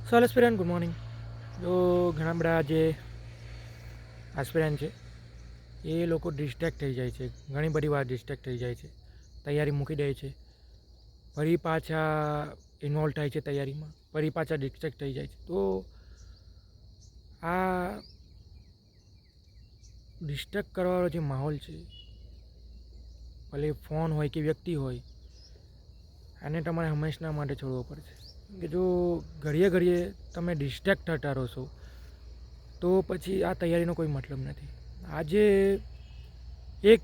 સો all aspirant good morning. તો ઘણા બધા જે એસ્પિરન્ટ છે એ લોકો ડિસ્ટ્રેક્ટ થઈ જાય છે, ઘણી બધી વાર ડિસ્ટ્રેક્ટ થઈ જાય છે, તૈયારી મૂકી દે છે, ફરી પાછા ઇન્વોલ્વ થાય છે તૈયારીમાં, ફરી પાછા ડિસ્ટ્રેક્ટ થઈ જાય છે. તો આ ડિસ્ટ્રેક્ટ કરવાનો જે માહોલ છે, ભલે ફોન હોય કે વ્યક્તિ હોય, એને તમારે હંમેશના માટે છોડવો પડશે. કે જો ઘડીએ ઘડીએ તમે ડિસ્ટ્રેક્ટ થતા રહો તો પછી આ તૈયારીનો કોઈ મતલબ નથી. આજે એક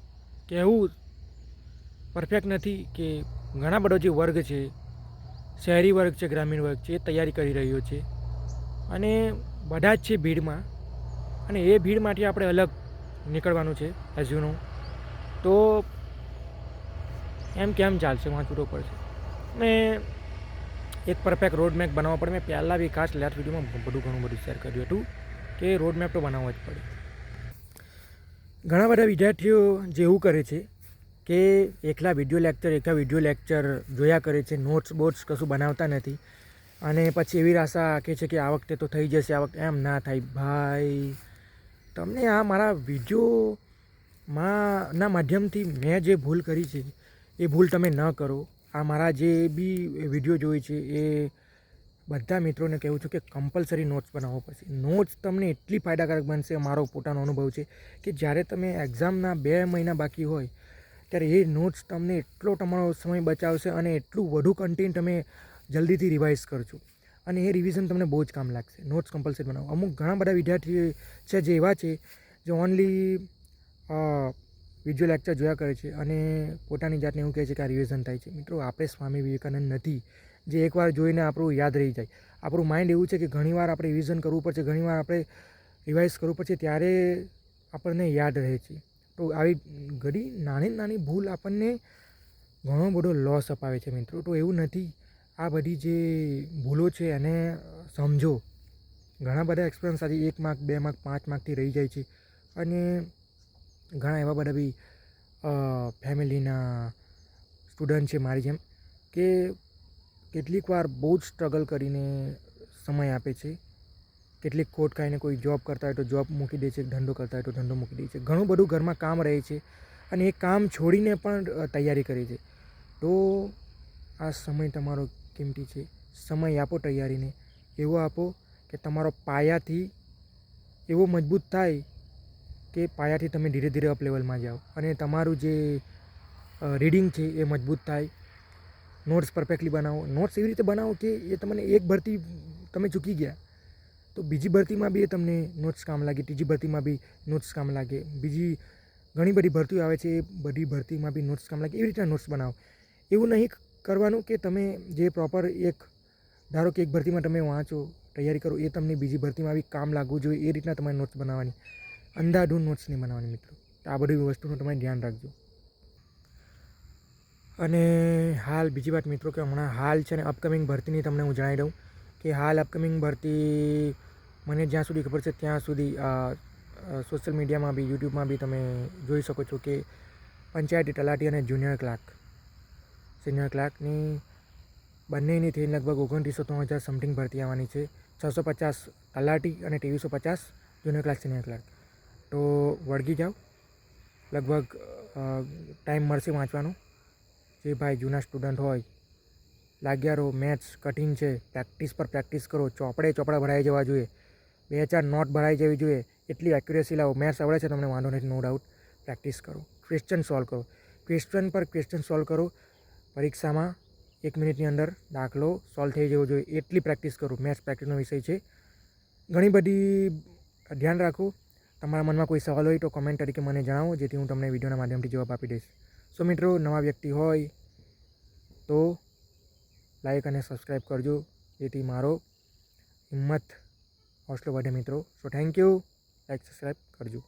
કહેવું પરફેક્ટ નથી કે ઘણા બધો જે વર્ગ છે, શહેરી વર્ગ છે, ગ્રામીણ વર્ગ છે, એ તૈયારી કરી રહ્યો છે અને બધા જ છે ભીડમાં, અને એ ભીડમાંથી આપણે અલગ નીકળવાનું છે એઝ યુ નો. તો એમ કેમ ચાલશે, વાંચવું તો પડશે. મેં એક પરફેક્ટ રોડ મેપ બનાવવો પડે. મેં પહેલાં બી ખાસ લાસ્ટ વિડીયોમાં ઘણું બધું શેર કર્યું હતું કે રોડ મેપ તો બનાવવો જ પડે. ઘણા બધા વિદ્યાર્થીઓ જેવું કરે છે કે એકલા વિડીયો લેક્ચર જોયા કરે છે, નોટ્સ બોટ્સ કશું બનાવતા નથી, અને પછી એવી આશા રાખે છે કે આ વખતે તો થઈ જશે, આ વખતે. એમ ના થાય ભાઈ. તમને આ મારા વિડીયોમાં ના માધ્યમથી મેં જે ભૂલ કરી છે એ ભૂલ તમે ન કરો. આ મારા જે બી વિડીયો જોઈ છે એ બધા મિત્રોને કહેવું છું કે કમ્પલસરી નોટ્સ બનાવવો પડશે. નોટ્સ તમને એટલી ફાયદાકારક બનશે, મારો પોતાનો અનુભવ છે, કે જ્યારે તમે એક્ઝામના 2 મહિના બાકી હોય ત્યારે એ નોટ્સ તમને એટલો તમારો સમય બચાવશે અને એટલું વધુ કન્ટેન્ટ તમે જલ્દીથી રિવાઇઝ કરજો, અને એ રિવિઝન તમને બહુ જ કામ લાગશે. નોટ્સ કમ્પલસરી બનાવો. અમુક ઘણા બધા વિદ્યાર્થીઓ છે જે એવા છે જે ઓનલી વિઝ્યુઅલ લેક્ચર જોયા કરે છે અને પોતાની જાતને એવું કહે છે કે આ રિવિઝન થાય છે. મિત્રો, આપણે સ્વામી વિવેકાનંદ નથી જે એકવાર જોઈને આપણું યાદ રહી જાય. આપણું માઇન્ડ એવું છે કે ઘણીવાર આપણે રિવિઝન કરવું પડશે, ઘણીવાર આપણે રિવાઇઝ કરવું પડશે, ત્યારે આપણને યાદ રહે છે. તો આવી ઘણી નાની ભૂલ આપણને ઘણો બધો લોસ અપાવે છે મિત્રો. તો એવું નથી. આ બધી જે ભૂલો છે એને સમજો. ઘણા બધા એક્સપિરિયન્સ આજે 1 માર્ક, 2 માર્ક, 5 માર્કથી રહી જાય છે, અને ઘણા એવા બધા બી ફેમિલીના સ્ટુડન્ટ છે મારી જેમ, કે કેટલીક વાર બહુ જ સ્ટ્રગલ કરીને સમય આપે છે. કેટલીક ખોટ ખાઈને કોઈ જોબ કરતા હોય તો જોબ મૂકી દે છે, ધંધો કરતા હોય તો ધંધો મૂકી દે છે, ઘણું બધું ઘરમાં કામ રહે છે, અને એ કામ છોડીને પણ તૈયારી કરે છે. તો આ સમય તમારો કિંમતી છે. સમય આપો તૈયારીને, એવો આપો કે તમારો પાયાથી એવો મજબૂત થાય કે પાયાથી તમે ધીરે ધીરે અપ લેવલમાં જાઓ, અને તમારું જે રીડિંગ છે એ મજબૂત થાય. નોટ્સ પરફેક્ટલી બનાવો. નોટ્સ એવી રીતે બનાવો કે એ તમને એક ભરતી તમે ચૂકી ગયા તો બીજી ભરતીમાં બી એ તમને નોટ્સ કામ લાગે, ત્રીજી ભરતીમાં બી નોટ્સ કામ લાગે, બીજી ઘણી બધી ભરતીઓ આવે છે એ બધી ભરતીમાં બી નોટ્સ કામ લાગે. એવી રીતે નોટ્સ બનાવો. એવું નહીં કરવાનું કે તમે જે પ્રોપર ધારો કે એક ભરતીમાં તમે વાંચો, તૈયારી કરો, એ તમને બીજી ભરતીમાં બી કામ લાગવું જોઈએ. એ રીતના તમારે નોટ્સ બનાવવાની. અંધાધૂન નોટ્સ નહીં બનાવવાની મિત્રો. આ બધી વસ્તુનું તમે ધ્યાન રાખજો. અને હાલ બીજી વાત મિત્રો, કે હમણાં હાલ છે ને અપકમિંગ ભરતીની તમને હું જણાવી દઉં કે હાલ અપકમિંગ ભરતી મને જ્યાં સુધી ખબર છે ત્યાં સુધી સોશિયલ મીડિયામાં બી, યુટ્યુબમાં બી તમે જોઈ શકો છો કે પંચાયતી તલાટી અને જુનિયર ક્લાર્ક, સિનિયર ક્લાર્કની બંનેની થઈને લગભગ 29-30 હજાર સમથિંગ ભરતી આવવાની છે. 650 તલાટી અને 2350 જુનિયર ક્લાર્ક, સિનિયર ક્લાર્ક. તો વળગી જાઓ. લગભગ ટાઈમ મળશે વાંચવાનો. જે ભાઈ જૂના સ્ટુડન્ટ હોય, લાગ્યા રહો. મેથ્સ કઠિન છે, પ્રેક્ટિસ પર પ્રેક્ટિસ કરો. ચોપડા ભરાઈ જવા જોઈએ, 2-4 નોટ ભરાઈ જવી જોઈએ, એટલી એક્યુરેસી લાવો. મેથ્સ આવડે છે તમને, વાંધો નથી, નો ડાઉટ. પ્રેક્ટિસ કરો, ક્વેશ્ચન સોલ્વ કરો, ક્વેશ્ચન પર ક્વેશ્ચન સોલ્વ કરો. પરીક્ષામાં 1 મિનિટની અંદર દાખલો સોલ્વ થઈ જવો જોઈએ, એટલી પ્રેક્ટિસ કરો. મેથ્સ પ્રેક્ટિસનો વિષય છે. ઘણી બધી ધ્યાન રાખો. તમારા મનમાં કોઈ સવાલ હોય તો કમેન્ટ તરીકે મને જણાવો, જેથી હું તમને વિડીયોના માધ્યમથી જવાબ આપી દઈશ. સો મિત્રો, નવા વ્યક્તિ હોય તો લાઈક અને સબસ્ક્રાઈબ કરજો, જેથી મારો હિંમત હોસલો વધે મિત્રો. So thank you. Like subscribe કરજો.